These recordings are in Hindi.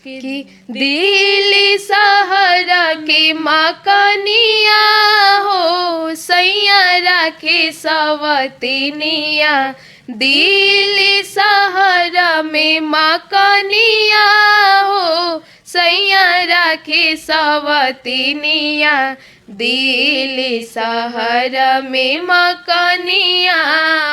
कि दिल्ली शहर के मकनिया हो सैया राखे सवतनिया, दिल्ली शहर में मकनिया हो सैया राखे सवतनिया, दिल्ली शहर में मकनिया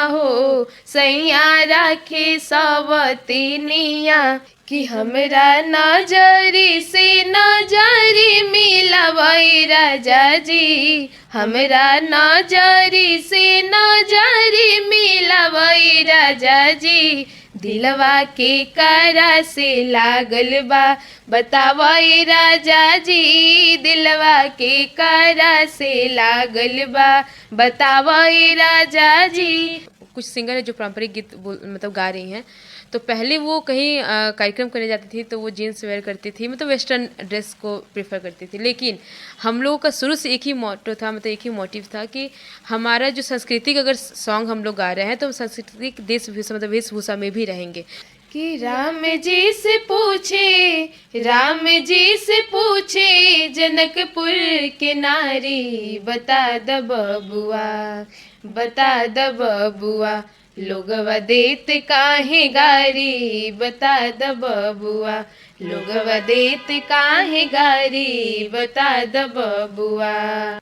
हो सैया राखे सवतनिया, कि हमरा नजरी से नजरी मिलवई राजा जी, हमरा नजरी से नजरी मिलवई राजा जी, दिलवा के करा से लागल बा बतावई राजा जी, दिलवा के करा से लागल बा बतावई राजा जी। कुछ सिंगर है जो पारंपरिक गीत मतलब गा रही हैं, तो पहले वो कहीं कार्यक्रम करने जाती थी तो वो जीन्स वेयर करती थी, मतलब वेस्टर्न ड्रेस को प्रेफर करती थी। लेकिन हम लोगों का शुरू से एक ही मोटो था, मतलब एक ही मोटिव था कि हमारा जो सांस्कृतिक अगर सॉन्ग हम लोग गा रहे हैं तो सांस्कृतिक वेशभूषा मतलब वेशभूषा में भी रहेंगे। कि राम जी से पूछे, राम जी से पूछे जनकपुर के नारी, बता द बबुआ, बता द बबुआ, लोगवा देत काहे गारी, बता द बबुआ, लोगवा देत काहे गारी, बता द बबुआ।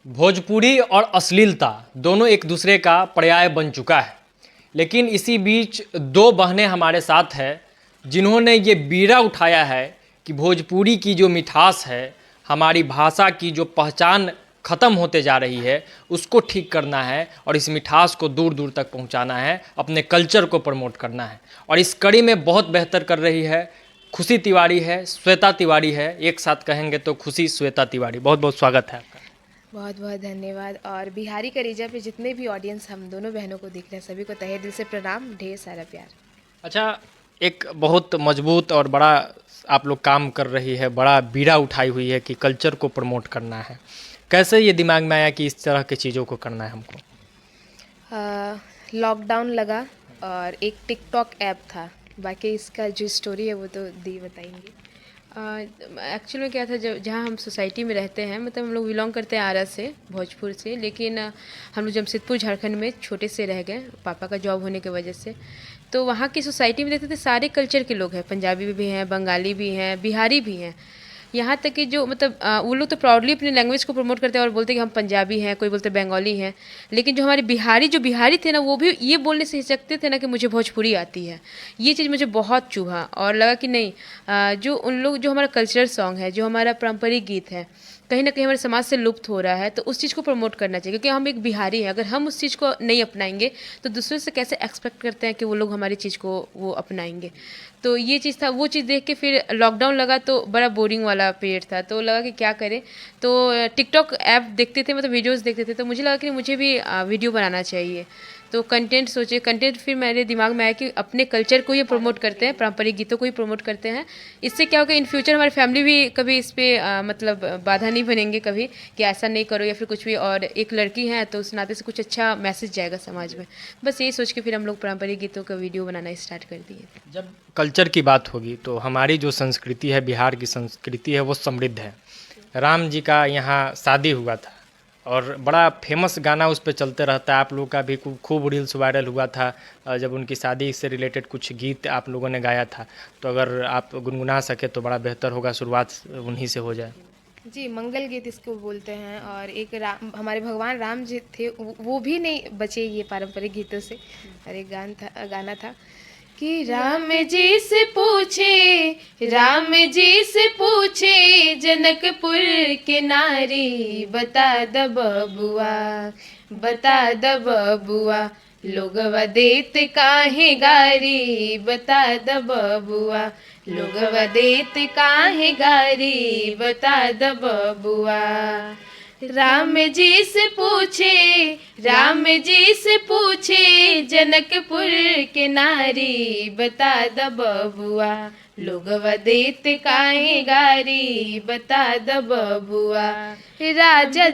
भोजपुरी और अश्लीलता दोनों एक दूसरे का पर्याय बन चुका है, लेकिन इसी बीच दो बहनें हमारे साथ हैं जिन्होंने ये बीड़ा उठाया है कि भोजपुरी की जो मिठास है, हमारी भाषा की जो पहचान ख़त्म होते जा रही है, उसको ठीक करना है और इस मिठास को दूर दूर तक पहुंचाना है, अपने कल्चर को प्रमोट करना है। और इस कड़ी में बहुत बेहतर कर रही है खुशी तिवारी है, श्वेता तिवारी है, एक साथ कहेंगे तो खुशी श्वेता तिवारी। बहुत बहुत स्वागत है आपका। बहुत बहुत धन्यवाद। और बिहारी करेजा पे जितने भी ऑडियंस हम दोनों बहनों को देख रहे हैं सभी को तहे दिल से प्रणाम, ढेर सारा प्यार। अच्छा, एक बहुत मजबूत और बड़ा आप लोग काम कर रही है, बड़ा बीड़ा उठाई हुई है कि कल्चर को प्रमोट करना है। कैसे ये दिमाग में आया कि इस तरह की चीज़ों को करना है हमको? लॉकडाउन लगा और एक टिकटॉक ऐप था, बाकी इसका जो स्टोरी है वो तो दी बताएंगे। एक्चुअल में क्या था, जब जहाँ हम सोसाइटी में रहते हैं, मतलब हम लोग बिलोंग करते हैं आरा से, भोजपुर से, लेकिन हम लोग जमशेदपुर झारखंड में छोटे से रह गए पापा का जॉब होने की वजह से। तो वहाँ की सोसाइटी में देखते थे सारे कल्चर के लोग हैं, पंजाबी भी हैं, बंगाली भी हैं, बिहारी भी हैं। यहाँ तक कि जो मतलब वो लोग तो प्राउडली अपनी लैंग्वेज को प्रमोट करते हैं और बोलते हैं कि हम पंजाबी हैं, कोई बोलते बंगाली हैं। लेकिन जो हमारे बिहारी थे ना, वो भी ये बोलने से हिचकते थे ना कि मुझे भोजपुरी आती है। ये चीज़ मुझे बहुत चुभा और लगा कि नहीं, जो उन लोग जो हमारा कल्चरल सॉन्ग है, जो हमारा पारंपरिक गीत है, कहीं ना कहीं हमारे समाज से लुप्त हो रहा है, तो उस चीज़ को प्रमोट करना चाहिए। क्योंकि हम एक बिहारी हैं, अगर हम उस चीज़ को नहीं अपनाएंगे तो दूसरों से कैसे एक्सपेक्ट करते हैं कि वो लोग हमारी चीज़ को वो अपनाएंगे। तो ये चीज़ था, वो चीज़ देख के फिर लॉकडाउन लगा तो बड़ा बोरिंग वाला पीरियड था, तो लगा कि क्या करें। तो टिकटॉक ऐप देखते थे, मतलब वीडियोस देखते थे, तो मुझे लगा कि मुझे भी वीडियो बनाना चाहिए। तो कंटेंट सोचे, कंटेंट फिर मेरे दिमाग में आया कि अपने कल्चर को ही प्रमोट करते हैं, पारंपरिक गीतों को ही प्रमोट करते हैं। इससे क्या होगा, इन फ्यूचर हमारी फैमिली भी कभी इस पर मतलब बाधा नहीं बनेंगे कभी कि ऐसा नहीं करो या फिर कुछ भी। और एक लड़की है तो उस नाते से कुछ अच्छा मैसेज जाएगा समाज में। बस यही सोच के फिर हम लोग पारंपरिक गीतों का वीडियो बनाना स्टार्ट कर दिए। जब कल्चर की बात होगी तो हमारी जो संस्कृति है, बिहार की संस्कृति है, वो समृद्ध है। राम जी का यहाँ शादी हुआ था और बड़ा फेमस गाना उस पर चलते रहता है। आप लोगों का भी खूब रील्स वायरल हुआ था जब उनकी शादी से रिलेटेड कुछ गीत आप लोगों ने गाया था। तो अगर आप गुनगुना सके तो बड़ा बेहतर होगा, शुरुआत उन्हीं से हो जाए। जी, मंगल गीत इसको बोलते हैं। और एक हमारे भगवान राम जी थे, वो भी नहीं बचे ये पारंपरिक गीतों से। और एक गाना था कि राम जी से पूछे, राम जी से पूछे जनकपुर के नारी, बता द बबुआ, बता द बबुआ, लोगवा देत काहे गारी, बता द बबुआ, लोगवा देत काहे गारी, बता द बबुआ। राम जी से पूछे, राम जी से पूछे जनकपुर के नारी, बता द बबुआ, लोगवा देत काहे गारी, बता द बबुआ। राजा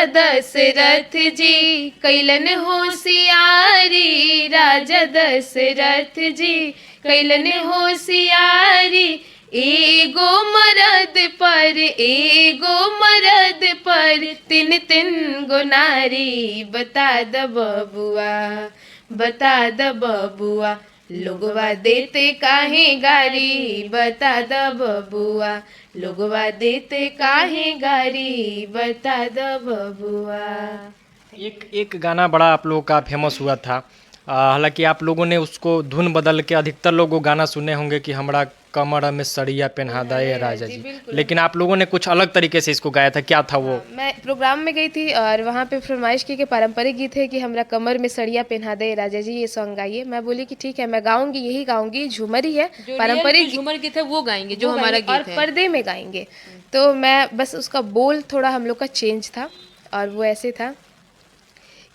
दशरथ जी कैलन होशियारी, राजा दशरथ जी कैलन होशियारी, एगो मरद पर तीन तीन गो नारी, बता द बबुआ लोगवा देते काहे गारी, बता द बबुआ लोगवा देते काहे गारी, बता द बबुआ। एक गाना बड़ा आप लोगों का फेमस हुआ था, हालांकि आप लोगों ने उसको धुन बदल के, अधिकतर लोग वो गाना सुने होंगे कि हमरा कमर में सड़िया पहना दे राजा जी, लेकिन आप लोगों ने कुछ अलग तरीके से इसको गाया था, क्या था वो? मैं प्रोग्राम में गई थी और वहाँ पे फरमाइश की कि पारंपरिक गीत है कि हमरा कमर में सड़िया पहना दे राजा जी, ये सॉन्ग गाइए। मैं बोली कि ठीक है, मैं गाऊंगी, यही गाऊंगी, झूमर ही है, पारंपरिक झूमर गीत है वो गाएंगे, जो वो हमारा गाएंगे और गीत है। पर्दे में गाएंगे। तो मैं बस उसका बोल थोड़ा हम लोग का चेंज था और वो ऐसे था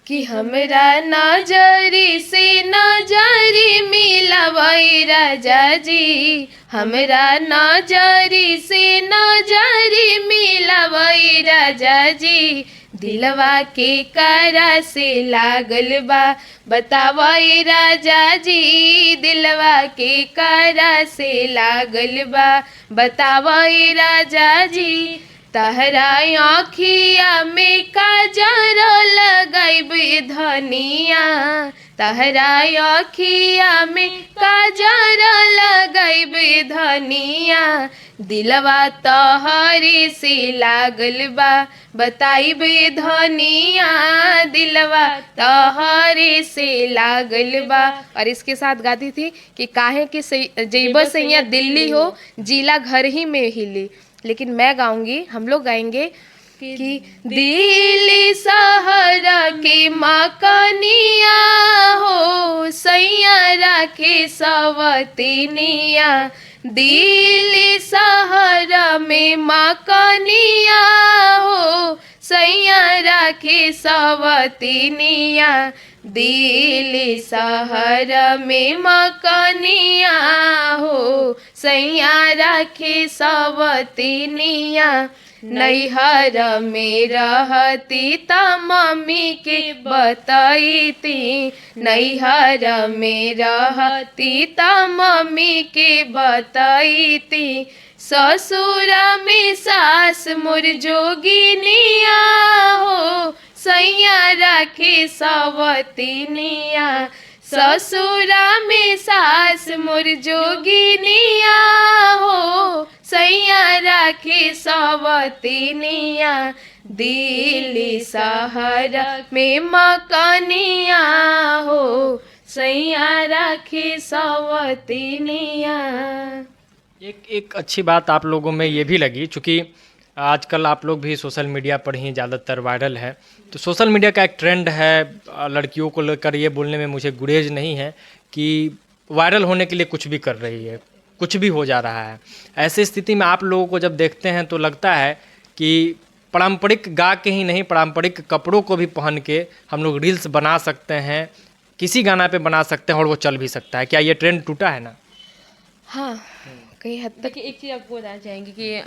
कि हमरा नजरी से नजरी मिलावई राजा जी, हमरा नजरी से नजरी मिलावई राजा जी, दिलवा के करा से लागल बा, बतावई राजा जी, दिलवा के करा से लागल बा, बतावई राजा जी, तहरा आँखिया में काजर लगाइब धनिया, तहरा आँखिया में काजर लगाइब धनिया, दिलवा तहरे से लागल बा, बताइब धनिया, दिलवा तहरे से लागल बा। और इसके साथ गाती थी कि काहे कि जइब सैया दिल्ली हो, जिला घर ही में हिली। लेकिन मैं गाऊंगी, हम लोग गाएंगे कि दिल्ली शहर के मकनिया हो, सैया राखे सवतिनिया, दिल्ली शहर में मकनिया हो, सैया राखे सवतिनिया, दिल्ली शहर में मकनिया हो, सैया राखे सवतिनिया, नैहर में रहती त मम्मी के बतैती, नैहर में रहती त मम्मी के बतैती, ससुर में सास मोर जोगिनिया हो, सैया राखे सवतिनिया, ससुरा में सास मोर जोगिनिया हो, सैया राखे सवतिनिया, दिल्ली शहर में मकनिया हो, सैया राखे सवतिनिया। एक अच्छी बात आप लोगों में ये भी लगी, चूँकि आजकल आप लोग भी सोशल मीडिया पर ही ज़्यादातर वायरल है, तो सोशल मीडिया का एक ट्रेंड है, लड़कियों को लेकर ये बोलने में मुझे गुरेज नहीं है कि वायरल होने के लिए कुछ भी कर रही है, कुछ भी हो जा रहा है। ऐसी स्थिति में आप लोगों को जब देखते हैं तो लगता है कि पारंपरिक गा के ही नहीं, पारंपरिक कपड़ों को भी पहन के हम लोग रील्स बना सकते हैं, किसी गाना पे बना सकते हैं और वो चल भी सकता है। क्या ये ट्रेंड टूटा है ना? हाँ, कहीं हद तक। देखिए, एक चीज़ आपको बताना चाहेंगे कि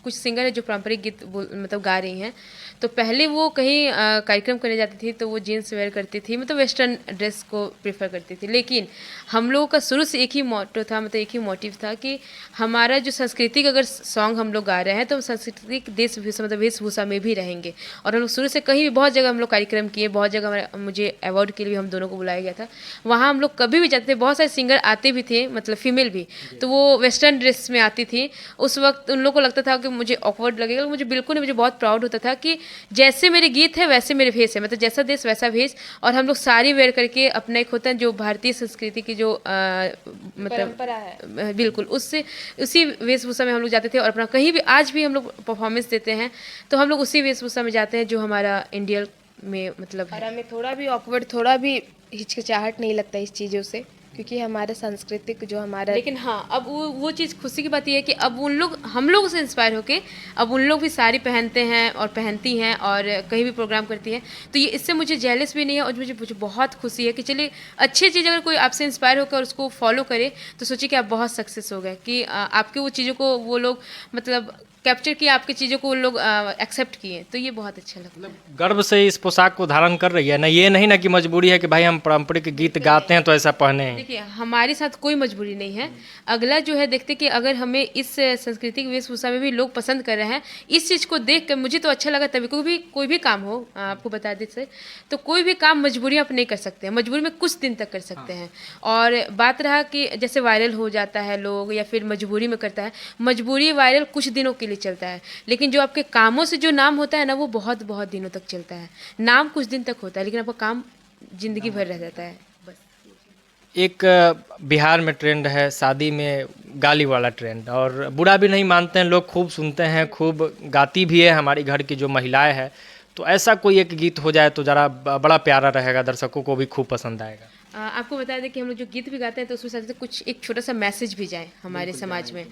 कुछ सिंगर है जो पारंपरिक गीत मतलब गा रही हैं, तो पहले वो कहीं कार्यक्रम करने जाती थी तो वो जीन्स वेयर करती थी, मतलब वेस्टर्न ड्रेस को प्रेफर करती थी। लेकिन हम लोगों का शुरू से एक ही मोटो था, मतलब एक ही मोटिव था कि हमारा जो सांस्कृतिक अगर सॉन्ग हम लोग गा रहे हैं तो सांस्कृतिक वेशभूषा मतलब वेशभूषा में भी रहेंगे। और हम लोग शुरू से कहीं भी बहुत जगह हम लोग कार्यक्रम किए, बहुत जगह मुझे अवार्ड के लिए हम दोनों को बुलाया गया था, वहाँ हम लोग कभी भी जाते थे, बहुत सारे सिंगर आते भी थे, मतलब फीमेल भी, तो वो वेस्टर्न ड्रेस में आती थी। उस वक्त उन लोगों को लगता था कि मुझे ऑकवर्ड लगेगा, मुझे बिल्कुल नहीं, मुझे बहुत प्राउड होता था कि जैसे मेरे गीत है वैसे मेरे भेष है, मतलब जैसा देश वैसा भेष। और हम लोग साड़ी वेयर करके अपना एक होता है जो भारतीय संस्कृति की जो मतलब परंपरा है, बिल्कुल उससे उसी वेशभूषा में हम लोग जाते थे। और अपना कहीं भी आज भी हम लोग परफॉर्मेंस देते हैं तो हम लोग उसी वेशभूषा में जाते हैं जो हमारा इंडिया में मतलब और हमें थोड़ा भी ऑकवर्ड, थोड़ा भी हिचकिचाहट नहीं लगता इस चीज़ों से, क्योंकि हमारा सांस्कृतिक जो हमारा। लेकिन हाँ, अब वो चीज़ खुशी की बात ये है कि अब उन लोग हम लोग से इंस्पायर होके अब उन लोग भी साड़ी पहनते हैं और पहनती हैं और कहीं भी प्रोग्राम करती हैं, तो ये इससे मुझे जेलस भी नहीं है और मुझे बहुत खुशी है कि चलिए अच्छी चीज़ अगर कोई आपसे इंस्पायर होकर उसको फॉलो करे तो सोचिए कि आप बहुत सक्सेस हो गए, कि आपके वो चीज़ों को वो लोग मतलब कैप्चर किया, आपकी चीज़ों को उन लोग एक्सेप्ट किए, तो ये बहुत अच्छा लगता है। गर्व से इस पोशाक को धारण कर रही है ना, ये नहीं ना कि मजबूरी है कि भाई हम पारंपरिक गीत गाते हैं तो ऐसा पहने हैं। देखिए, हमारे साथ कोई मजबूरी नहीं है। अगला जो है देखते कि अगर हमें इस सांस्कृतिक वेशभूषा में भी लोग पसंद कर रहे हैं, इस चीज़ को देख कर मुझे तो अच्छा लगा। तभी कोई भी काम हो, आपको बता दें सर, तो कोई भी काम मजबूरी आप नहीं कर सकते हैं, मजबूरी में कुछ दिन तक कर सकते हैं। और बात रहा कि जैसे वायरल हो जाता है लोग या फिर मजबूरी में करता है, मजबूरी वायरल कुछ दिनों के लिए चलता है, लेकिन जो आपके कामों से जो नाम होता है ना, वो बहुत बहुत दिनों तक चलता है। नाम कुछ दिन तक होता है, लेकिन आपका काम जिंदगी भर रह जाता है। बस एक बिहार में ट्रेंड है शादी में गाली वाला ट्रेंड, और बुरा भी नहीं मानते हैं लोग, खूब सुनते हैं, खूब गाती भी है हमारी घर की जो महिलाएं हैं। तो ऐसा कोई एक गीत हो जाए तो ज़रा बड़ा प्यारा रहेगा, दर्शकों को भी खूब पसंद आएगा। आपको बता दें कि हम लोग जो गीत भी गाते हैं तो उसमें साथ कुछ एक छोटा सा मैसेज भी जाए हमारे समाज में।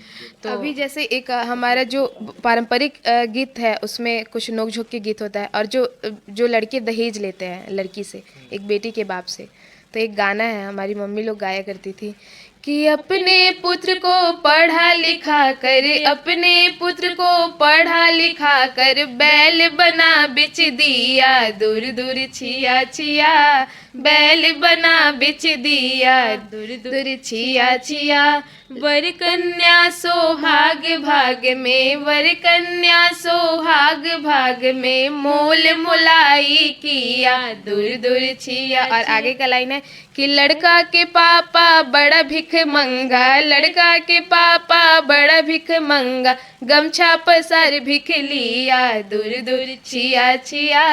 तो अभी जैसे एक हमारा जो पारंपरिक गीत है उसमें कुछ नोक-झोंक के गीत होता है, और जो लड़के दहेज लेते हैं लड़की से, एक बेटी के बाप से, तो एक गाना है हमारी मम्मी लोग गाया करती थी कि अपने पुत्र को पढ़ा लिखा कर, अपने पुत्र को पढ़ा लिखा कर, बैल बना बेच दिया दूर दूर छिया छिया, बैल बना बेच दिया दूर दूर छिया छिया, वर कन्या सोहाग भाग में, वर कन्या सोहाग भाग में, मोल मोलाई किया दूर दूर छिया। और आगे का लाइन है कि लड़का के पापा बड़ा भिख मंगा, लड़का के पापा बड़ा भिख मंगा, गमछा पसार भिख लिया दूर दूर छिया छिया,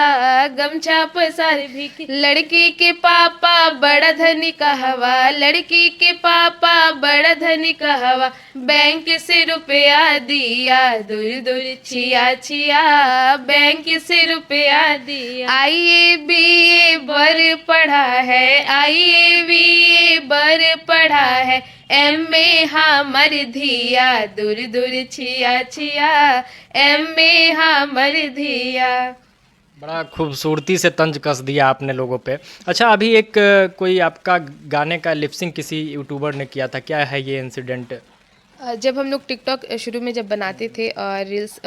गमछा पसार भिख। लड़की के पापा बड़ा धनी कहवा, लड़की के पापा बड़ा धनी कहवा, बैंक से रुपया दिया दूर दूर छिया छिया, बैंक से रुपया दिया। आईए बीए बर पढ़ा है, आईए बीए बर पढ़ा है, एमए हमर धिया दूर दूर छिया छिया, एमए हमर धिया। बड़ा खूबसूरती से तंज कस दिया आपने लोगों पे। अच्छा, अभी एक कोई आपका गाने का लिपसिंग किसी यूट्यूबर ने किया था, क्या है ये इंसिडेंट? जब हम लोग टिकटॉक शुरू में जब बनाते थे और रील्स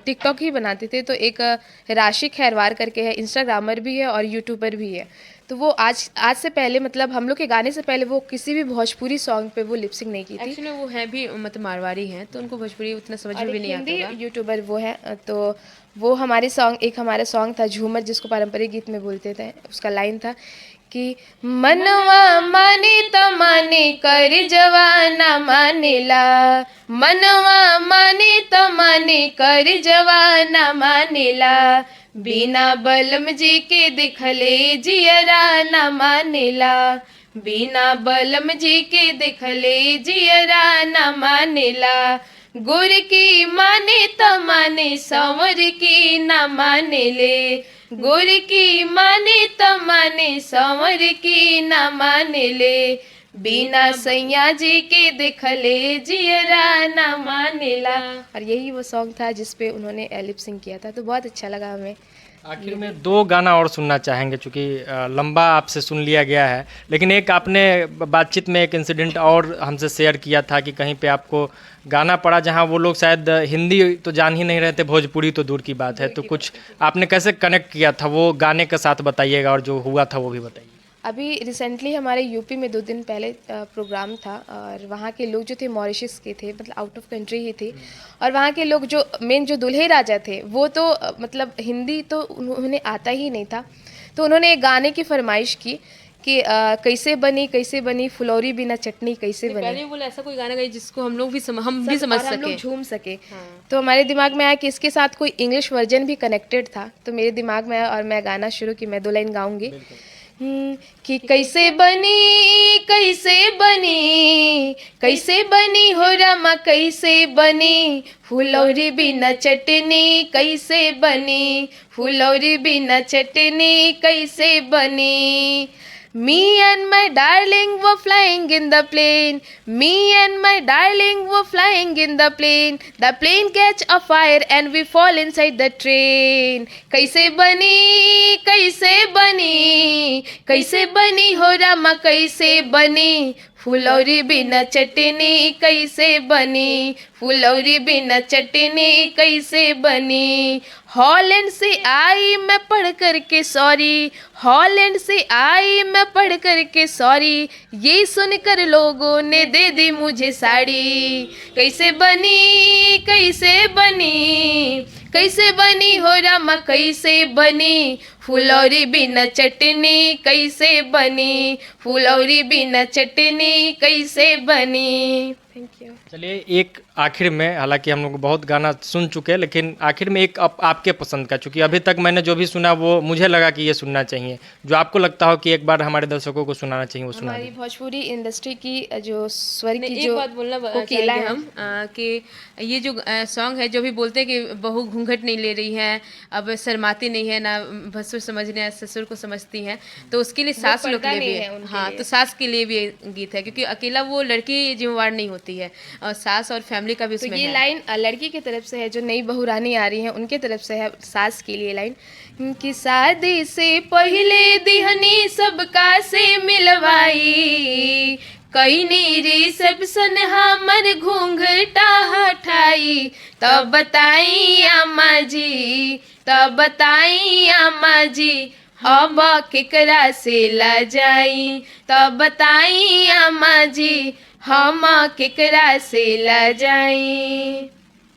टिकटॉक ही बनाते थे, तो एक राशि खैरवार करके है, इंस्टाग्रामर भी है और यूट्यूबर भी है। तो वो आज से पहले, मतलब हम लोग के गाने से पहले, वो किसी भी भोजपुरी सॉन्ग पे वो लिपसिंग नहीं की थी। एक्चुअली वो है भी मतलब मारवाड़ी हैं, तो उनको भोजपुरी उतना समझ में भी नहीं आता हिंदी होगा। यूट्यूबर वो है, तो वो हमारे सॉन्ग, एक हमारा सॉन्ग था झूमर, जिसको पारंपरिक गीत में बोलते थे। उसका लाइन था कि मनवा माने त माने कर जवाना मानेला, मनवा माने त माने कर जवाना मानेला, बिना बलम जी के दिखले जियरा न मानेला, बिना बलम जी के दिखले जियरा न मानेला, गुर की माने त माने संवर की न माने ले, गुर की माने त माने संवर की न माने ले, बिना सैया जी के देखले जियरा न मानेला। और यही वो सॉन्ग था जिसपे उन्होंने लिप सिंग किया था, तो बहुत अच्छा लगा हमें। आखिर में दो गाना और सुनना चाहेंगे, चूँकि लंबा आपसे सुन लिया गया है, लेकिन एक आपने बातचीत में एक इंसिडेंट और हमसे शेयर किया था कि कहीं पे आपको गाना पड़ा जहां वो लोग शायद हिंदी तो जान ही नहीं रहे थे, भोजपुरी तो दूर की बात है, तो कुछ आपने कैसे कनेक्ट किया था वो गाने के साथ बताइएगा, और जो हुआ था वो भी बताइए। अभी रिसेंटली हमारे यूपी में 2 दिन पहले प्रोग्राम था, और वहाँ के लोग जो थे मॉरिशस के थे, मतलब आउट ऑफ कंट्री ही थे, और वहाँ के लोग जो मेन जो दूल्हे राजा थे वो तो मतलब हिंदी तो उन्हें आता ही नहीं था। तो उन्होंने एक गाने की फरमाइश की कि कैसे बनी फुलौरी बिना चटनी कैसे बनी। पहले बोला ऐसा कोई गाना गाइए जिसको हम लोग भी हम भी समझ हम लोग सके। झूम सके। तो हमारे दिमाग में आया कि इसके साथ कोई इंग्लिश वर्जन भी कनेक्टेड था, तो मेरे दिमाग में आया और मैं गाना शुरू की। मैं 2 लाइन गाऊंगी कि कैसे बनी हो रामा, कैसे बनी फुलौरी बिना चटनी, कैसे बनी फुलौरी बिना चटनी, कैसे बनी। Me and my darling were flying in the plane, me and my darling were flying in the plane, the plane catch a fire and we fall inside the train. कैसे बनी हो रामा, कैसे बनी फुलौरी बिना चटनी कैसे बनी, फुलौरी बिना चटनी कैसे बनी। हॉलैंड से आई मैं पढ़ कर के सॉरी, हॉलैंड से आई मैं पढ़ कर के सॉरी, ये सुनकर लोगों ने दे दी मुझे साड़ी। कैसे बनी, कैसे बनी, कैसे बनी हो रामा कैसे बनी, फुलौरी बिना चटनी कैसे बनी, फुलौरी बिना चटनी कैसे बनी। Thank you. चलिए, एक आखिर में, हालांकि हम लोग बहुत गाना सुन चुके हैं, लेकिन आखिर में एक आपके पसंद का, चूँकि अभी तक मैंने जो भी सुना वो मुझे लगा कि ये सुनना चाहिए, जो आपको लगता हो कि एक बार हमारे दर्शकों को सुनाना चाहिए, वो सुना हमारी दीजिए। भोजपुरी इंडस्ट्री की जो स्वर की एक जो बात बोलना कोकिला चाहेंगे है, हम कि ये जो सॉन्ग है, जो भी बोलते हैं कि बहू घूंघट नहीं ले रही है, अब शर्माती नहीं है, ना भसुर समझ रहे हैं, ससुर को समझती हैं, तो उसके लिए सास लोग के पर्दा लिए भी नहीं है है। उनके हाँ, लिए। तो सास के लिए भी ये गीत है, क्योंकि अकेला वो लड़की जिम्मेवार नहीं होती है, और सास और फैमिली का भी तो उसमें ये है। लाइन लड़की की तरफ से है, जो नई बहू रानी आ रही है उनके तरफ से है, सास के लिए लाइन कि शादी से पहले दिहनी सबका से मिलवाई, कईनी रिसेप्शन हमर घूंघटा हटाई, तब बताई अम्मा जी, तब बताई अम्मा जी, अब केकरा से ला जाई, तब बताई अम्मा जी, हम केकरा से ला जाई।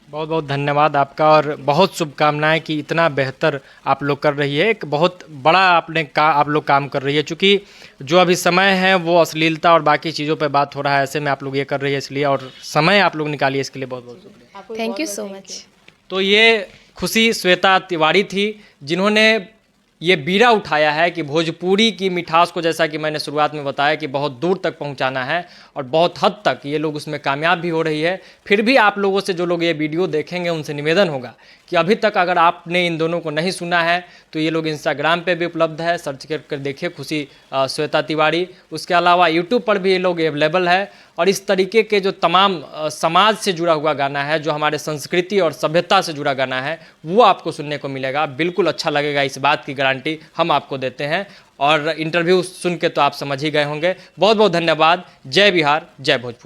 बहुत बहुत धन्यवाद आपका, और बहुत शुभकामनाएं कि इतना बेहतर आप लोग कर रही है। एक बहुत बड़ा आप लोग काम कर रही है, चूँकि जो अभी समय है वो अश्लीलता और बाकी चीज़ों पे बात हो रहा है, ऐसे में आप लोग ये कर रही है, इसलिए और समय आप लोग निकालिए इसके लिए बहुत बहुत शुक्रिया। Thank you so much. तो ये खुशी श्वेता तिवारी थी, जिन्होंने ये बीड़ा उठाया है कि भोजपुरी की मिठास को, जैसा कि मैंने शुरुआत में बताया, कि बहुत दूर तक पहुंचाना है, और बहुत हद तक ये लोग उसमें कामयाब भी हो रही है। फिर भी आप लोगों से, जो लोग ये वीडियो देखेंगे, उनसे निवेदन होगा कि अभी तक अगर आपने इन दोनों को नहीं सुना है तो ये लोग इंस्टाग्राम पे भी उपलब्ध है, सर्च कर देखिए खुशी श्वेता तिवारी। उसके अलावा यूट्यूब पर भी ये लोग अवेलेबल है, और इस तरीके के जो तमाम समाज से जुड़ा हुआ गाना है, जो हमारे संस्कृति और सभ्यता से जुड़ा गाना है, वो आपको सुनने को मिलेगा। बिल्कुल अच्छा लगेगा, इस बात की गारंटी हम आपको देते हैं, और इंटरव्यू सुन के तो आप समझ ही गए होंगे। बहुत बहुत धन्यवाद। जय बिहार, जय भोजपुर।